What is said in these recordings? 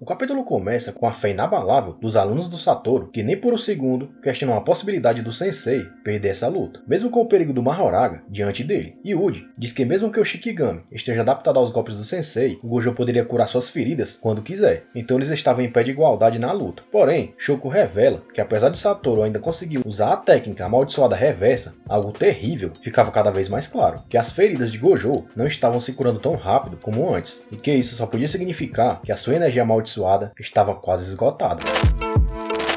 capítulo começa com a fé inabalável dos alunos do Satoru, que nem por um segundo questionam a possibilidade do sensei perder essa luta, mesmo com o perigo do Mahoraga diante dele. Yuji diz que mesmo que o Shikigami esteja adaptado aos golpes do sensei, o Gojo poderia curar suas feridas quando quiser, então eles estavam em pé de igualdade na luta. Porém, Shoko revela que apesar de Satoru ainda conseguir usar a técnica amaldiçoada reversa, algo terrível, ficava cada vez mais claro, que as feridas de Gojo não estavam se curando tão rápido como antes, e que isso só podia significar que a sua energia amaldiçoada estava quase esgotada.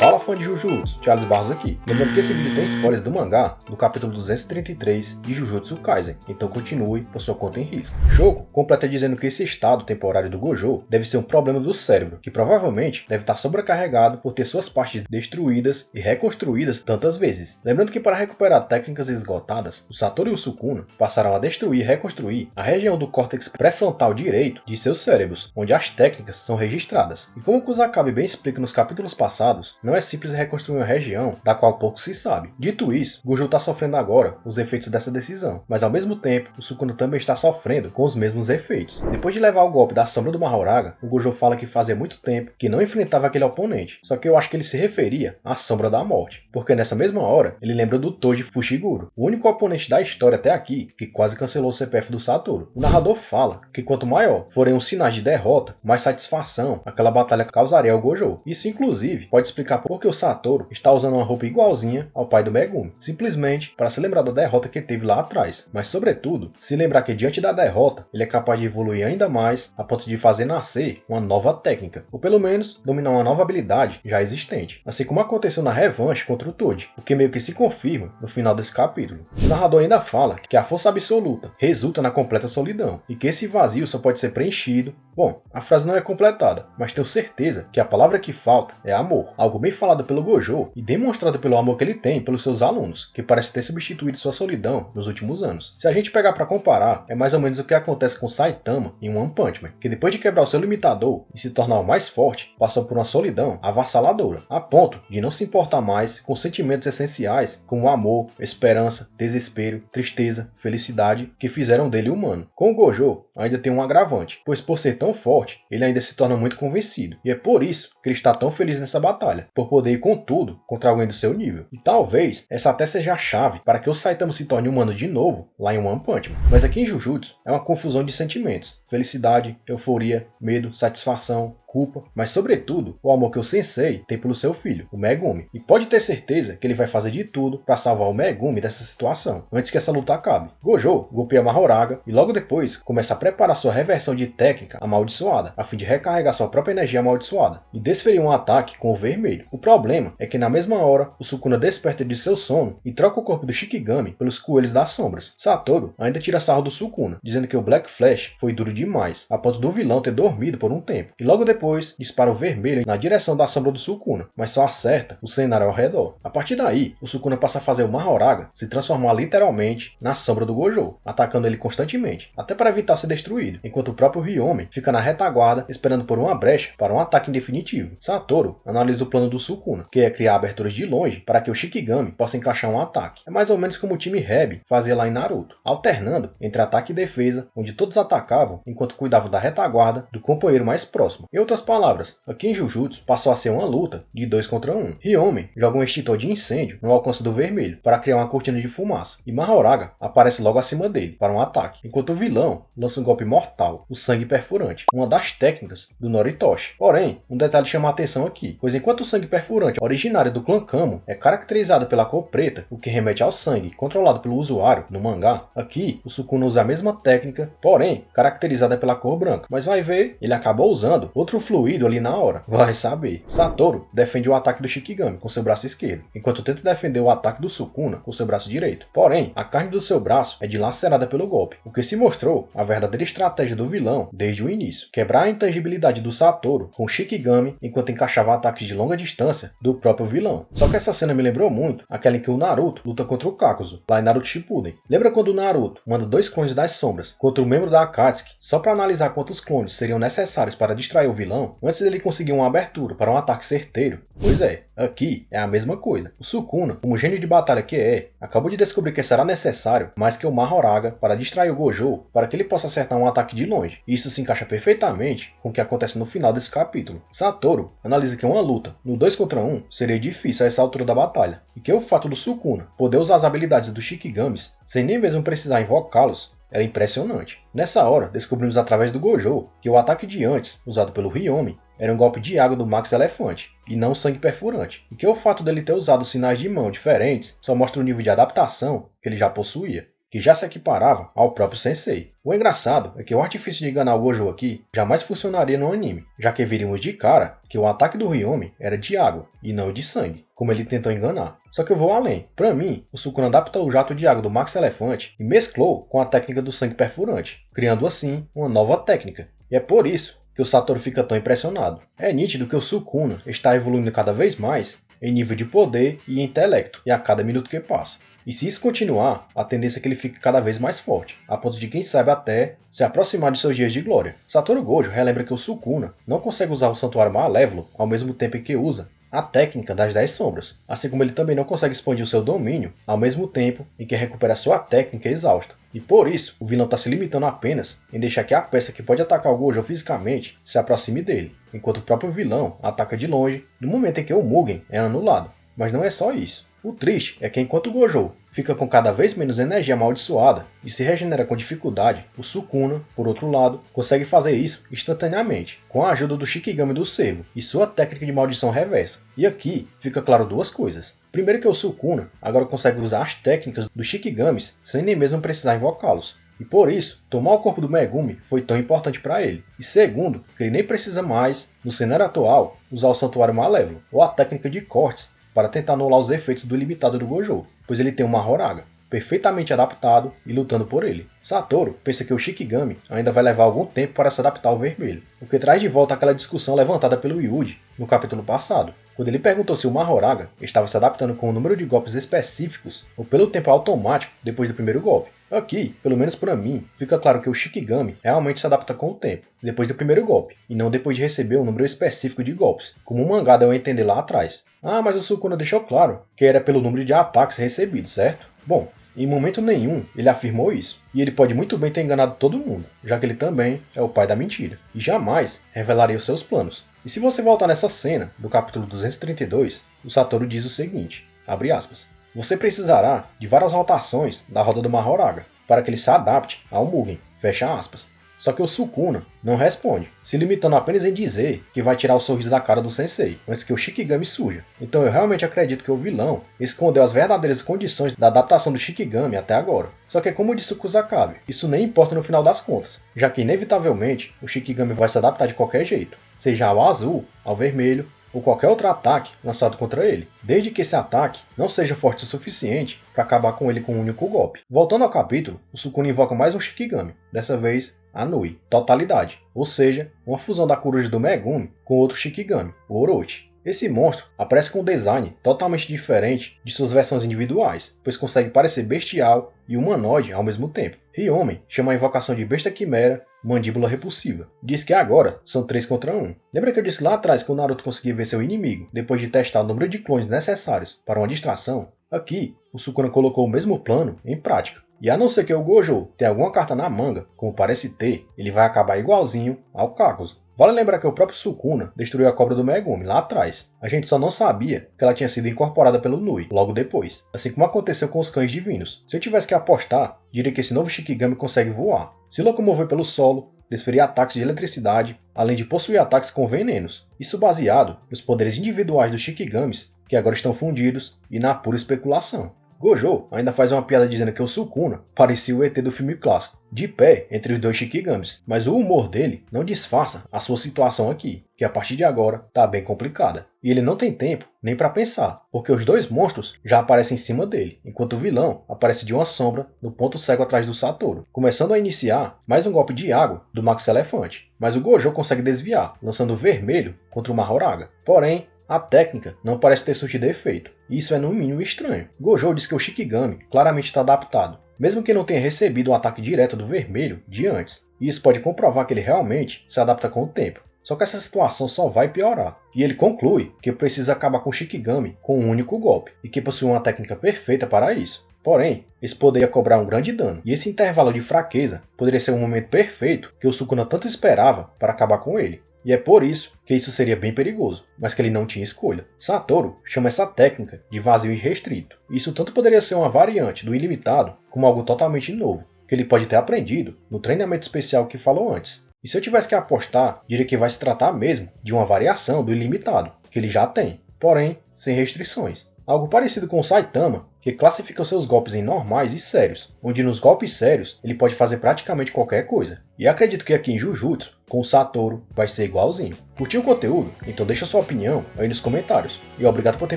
Fala, fã de Jujutsu, Charles Barros aqui. Lembrando que esse vídeo tem spoilers do mangá do capítulo 233 de Jujutsu Kaisen, então continue por sua conta em risco. Shoko completa dizendo que esse estado temporário do Gojo deve ser um problema do cérebro, que provavelmente deve estar sobrecarregado por ter suas partes destruídas e reconstruídas tantas vezes. Lembrando que para recuperar técnicas esgotadas, o Satoru e o Sukuna passaram a destruir e reconstruir a região do córtex pré-frontal direito de seus cérebros, onde as técnicas são registradas. E como Kusakabe bem explica nos capítulos passados, não é simples reconstruir uma região da qual pouco se sabe. Dito isso, Gojo está sofrendo agora os efeitos dessa decisão, mas ao mesmo tempo, o Sukuna também está sofrendo com os mesmos efeitos. Depois de levar o golpe da sombra do Mahoraga, o Gojo fala que fazia muito tempo que não enfrentava aquele oponente, só que eu acho que ele se referia à sombra da morte, porque nessa mesma hora ele lembra do Toji Fushiguro, o único oponente da história até aqui que quase cancelou o CPF do Satoru. O narrador fala que quanto maior forem os sinais de derrota, mais satisfação aquela batalha causaria ao Gojo. Isso inclusive pode explicar porque o Satoru está usando uma roupa igualzinha ao pai do Megumi, simplesmente para se lembrar da derrota que teve lá atrás, mas sobretudo se lembrar que diante da derrota ele é capaz de evoluir ainda mais a ponto de fazer nascer uma nova técnica, ou pelo menos dominar uma nova habilidade já existente, assim como aconteceu na revanche contra o Toji, o que meio que se confirma no final desse capítulo. O narrador ainda fala que a força absoluta resulta na completa solidão, e que esse vazio só pode ser preenchido. Bom, a frase não é completada, mas tenho certeza que a palavra que falta é amor, algo bem falado pelo Gojo e demonstrado pelo amor que ele tem pelos seus alunos, que parece ter substituído sua solidão nos últimos anos. Se a gente pegar para comparar, é mais ou menos o que acontece com Saitama em One Punch Man, que depois de quebrar o seu limitador e se tornar o mais forte, passou por uma solidão avassaladora, a ponto de não se importar mais com sentimentos essenciais como amor, esperança, desespero, tristeza, felicidade, que fizeram dele humano. Com o Gojo, ainda tem um agravante, pois por ser tão forte, ele ainda se torna muito convencido, e é por isso que ele está tão feliz nessa batalha, por poder ir com tudo contra alguém do seu nível. E talvez essa até seja a chave para que o Saitama se torne humano de novo lá em One Punch Man. Mas aqui em Jujutsu é uma confusão de sentimentos, felicidade, euforia, medo, satisfação, culpa, mas sobretudo o amor que o sensei tem pelo seu filho, o Megumi, e pode ter certeza que ele vai fazer de tudo para salvar o Megumi dessa situação, antes que essa luta acabe. Gojo golpeia Mahoraga e logo depois começa a preparar sua reversão de técnica amaldiçoada, a fim de recarregar sua própria energia amaldiçoada e desferir um ataque com o vermelho. O problema é que na mesma hora o Sukuna desperta de seu sono e troca o corpo do Shikigami pelos coelhos das sombras. Satoru ainda tira sarro do Sukuna, dizendo que o Black Flash foi duro demais, a ponto do vilão ter dormido por um tempo, e logo depois dispara o vermelho na direção da sombra do Sukuna, mas só acerta o cenário ao redor. A partir daí, o Sukuna passa a fazer o Mahoraga se transformar literalmente na sombra do Gojo, atacando ele constantemente, até para evitar ser destruído, enquanto o próprio Hyomen fica na retaguarda esperando por uma brecha para um ataque definitivo. Satoru analisa o plano do Sukuna, que é criar aberturas de longe para que o Shikigami possa encaixar um ataque. É mais ou menos como o time Hebi fazia lá em Naruto, alternando entre ataque e defesa, onde todos atacavam enquanto cuidavam da retaguarda do companheiro mais próximo. Em outras palavras, aqui em Jujutsu passou a ser uma luta de 2 contra 1. Hyomen joga um extintor de incêndio no alcance do vermelho para criar uma cortina de fumaça, e Mahoraga aparece logo acima dele para um ataque, enquanto o vilão lança um golpe mortal, o sangue perfurante, uma das técnicas do Noritoshi. Porém, um detalhe chama a atenção aqui, pois enquanto o sangue perfurante originário do clã Kamo é caracterizado pela cor preta, o que remete ao sangue controlado pelo usuário no mangá, aqui o Sukuna usa a mesma técnica, porém caracterizada pela cor branca. Mas vai ver, ele acabou usando outro fluido ali na hora. Vai saber. Satoru defende o ataque do Shikigami com seu braço esquerdo, enquanto tenta defender o ataque do Sukuna com seu braço direito. Porém, a carne do seu braço é dilacerada pelo golpe, o que se mostrou a verdadeira estratégia do vilão desde o início. Quebrar a intangibilidade do Satoru com o Shikigami enquanto encaixava ataques de longa distância distância do próprio vilão. Só que essa cena me lembrou muito aquela em que o Naruto luta contra o Kakuzu, lá em Naruto Shippuden. Lembra quando o Naruto manda 2 clones das sombras contra um membro da Akatsuki, só para analisar quantos clones seriam necessários para distrair o vilão, antes dele conseguir uma abertura para um ataque certeiro? Pois é, aqui é a mesma coisa. O Sukuna, como gênio de batalha que é, acabou de descobrir que será necessário mais que o Mahoraga para distrair o Gojo, para que ele possa acertar um ataque de longe. E isso se encaixa perfeitamente com o que acontece no final desse capítulo. Satoru analisa que uma luta no 2 contra 1 seria difícil a essa altura da batalha, e que o fato do Sukuna poder usar as habilidades dos Shikigamis sem nem mesmo precisar invocá-los era impressionante. Nessa hora, descobrimos através do Gojo que o ataque de antes, usado pelo Ryomen, era um golpe de água do Max Elefante, e não sangue perfurante, e que o fato dele ter usado sinais de mão diferentes só mostra o nível de adaptação que ele já possuía, que já se equiparava ao próprio Sensei. O engraçado é que o artifício de enganar o Gojo aqui jamais funcionaria no anime, já que viríamos de cara que o ataque do Ryomen era de água e não de sangue, como ele tentou enganar. Só que eu vou além. Para mim, o Sukuna adaptou o jato de água do Max Elefante e mesclou com a técnica do sangue perfurante, criando assim uma nova técnica. E é por isso que o Satoru fica tão impressionado. É nítido que o Sukuna está evoluindo cada vez mais em nível de poder e intelecto, e a cada minuto que passa. E se isso continuar, a tendência é que ele fique cada vez mais forte, a ponto de quem sabe até se aproximar de seus dias de glória. Satoru Gojo relembra que o Sukuna não consegue usar o Santuário Malévolo ao mesmo tempo em que usa a técnica das 10 sombras, assim como ele também não consegue expandir o seu domínio ao mesmo tempo em que recupera sua técnica exausta. E por isso, o vilão está se limitando apenas em deixar que a peça que pode atacar o Gojo fisicamente se aproxime dele, enquanto o próprio vilão ataca de longe no momento em que o Mugen é anulado. Mas não é só isso. O triste é que enquanto o Gojo fica com cada vez menos energia amaldiçoada e se regenera com dificuldade, o Sukuna, por outro lado, consegue fazer isso instantaneamente, com a ajuda do Shikigami do Servo e sua técnica de maldição reversa. E aqui fica claro duas coisas. Primeiro que o Sukuna agora consegue usar as técnicas dos Shikigamis sem nem mesmo precisar invocá-los. E por isso, tomar o corpo do Megumi foi tão importante para ele. E segundo, que ele nem precisa mais, no cenário atual, usar o Santuário Malévolo ou a técnica de cortes para tentar anular os efeitos do limitado do Gojo, pois ele tem um Mahoraga, perfeitamente adaptado e lutando por ele. Satoru pensa que o Shikigami ainda vai levar algum tempo para se adaptar ao vermelho, o que traz de volta aquela discussão levantada pelo Yuji no capítulo passado, quando ele perguntou se o Mahoraga estava se adaptando com o número de golpes específicos ou pelo tempo automático depois do primeiro golpe. Aqui, pelo menos para mim, fica claro que o Shikigami realmente se adapta com o tempo, depois do primeiro golpe, e não depois de receber um número específico de golpes, como o mangá deu a entender lá atrás. Ah, mas o Sukuna deixou claro que era pelo número de ataques recebidos, certo? Bom, em momento nenhum ele afirmou isso, e ele pode muito bem ter enganado todo mundo, já que ele também é o pai da mentira, e jamais revelaria os seus planos. E se você voltar nessa cena do capítulo 232, o Satoru diz o seguinte, abre aspas, você precisará de várias rotações da roda do Mahoraga para que ele se adapte ao Mugen, fecha aspas. Só que o Sukuna não responde, se limitando apenas em dizer que vai tirar o sorriso da cara do Sensei, antes que o Shikigami surja. Então eu realmente acredito que o vilão escondeu as verdadeiras condições da adaptação do Shikigami até agora. Só que como disse o Kusakabe, isso nem importa no final das contas, já que inevitavelmente o Shikigami vai se adaptar de qualquer jeito, seja ao azul, ao vermelho, ou qualquer outro ataque lançado contra ele, desde que esse ataque não seja forte o suficiente para acabar com ele com um único golpe. Voltando ao capítulo, o Sukuna invoca mais um Shikigami, dessa vez a Nui, totalidade, ou seja, uma fusão da coruja do Megumi com outro Shikigami, o Orochi. Esse monstro aparece com um design totalmente diferente de suas versões individuais, pois consegue parecer bestial e humanoide ao mesmo tempo. Ryomen chama a invocação de Besta Quimera Mandíbula Repulsiva. Diz que agora são 3 contra 1. Lembra que eu disse lá atrás que o Naruto conseguia vencer o inimigo depois de testar o número de clones necessários para uma distração? Aqui, o Sukuna colocou o mesmo plano em prática. E a não ser que o Gojo tenha alguma carta na manga, como parece ter, ele vai acabar igualzinho ao Kakuzu. Vale lembrar que o próprio Sukuna destruiu a cobra do Megumi lá atrás. A gente só não sabia que ela tinha sido incorporada pelo Nui logo depois, assim como aconteceu com os cães divinos. Se eu tivesse que apostar, diria que esse novo Shikigami consegue voar, se locomover pelo solo, desferir ataques de eletricidade, além de possuir ataques com venenos. Isso baseado nos poderes individuais dos Shikigamis, que agora estão fundidos e na pura especulação. Gojo ainda faz uma piada dizendo que o Sukuna parecia o ET do filme clássico, de pé entre os dois Shikigamis, mas o humor dele não disfarça a sua situação aqui, que a partir de agora tá bem complicada. E ele não tem tempo nem para pensar, porque os dois monstros já aparecem em cima dele, enquanto o vilão aparece de uma sombra no ponto cego atrás do Satoru, começando a iniciar mais um golpe de água do Max Elefante, mas o Gojo consegue desviar, lançando o vermelho contra o Mahoraga. Porém, A técnica não parece ter surtido efeito, e isso é no mínimo estranho. Gojo diz que o Shikigami claramente está adaptado, mesmo que não tenha recebido um ataque direto do vermelho de antes, e isso pode comprovar que ele realmente se adapta com o tempo. Só que essa situação só vai piorar, e ele conclui que precisa acabar com o Shikigami com um único golpe, e que possui uma técnica perfeita para isso. Porém, isso poderia cobrar um grande dano, e esse intervalo de fraqueza poderia ser um momento perfeito que o Sukuna tanto esperava para acabar com ele. E é por isso que isso seria bem perigoso, mas que ele não tinha escolha. Satoru chama essa técnica de vazio irrestrito. Isso tanto poderia ser uma variante do ilimitado, como algo totalmente novo, que ele pode ter aprendido no treinamento especial que falou antes. E se eu tivesse que apostar, diria que vai se tratar mesmo de uma variação do ilimitado, que ele já tem, porém sem restrições. Algo parecido com o Saitama, que classifica seus golpes em normais e sérios, onde nos golpes sérios ele pode fazer praticamente qualquer coisa. E acredito que aqui em Jujutsu, com o Satoru, vai ser igualzinho. Curtiu o conteúdo? Então deixa sua opinião aí nos comentários. E obrigado por ter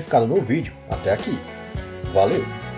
ficado no vídeo até aqui. Valeu!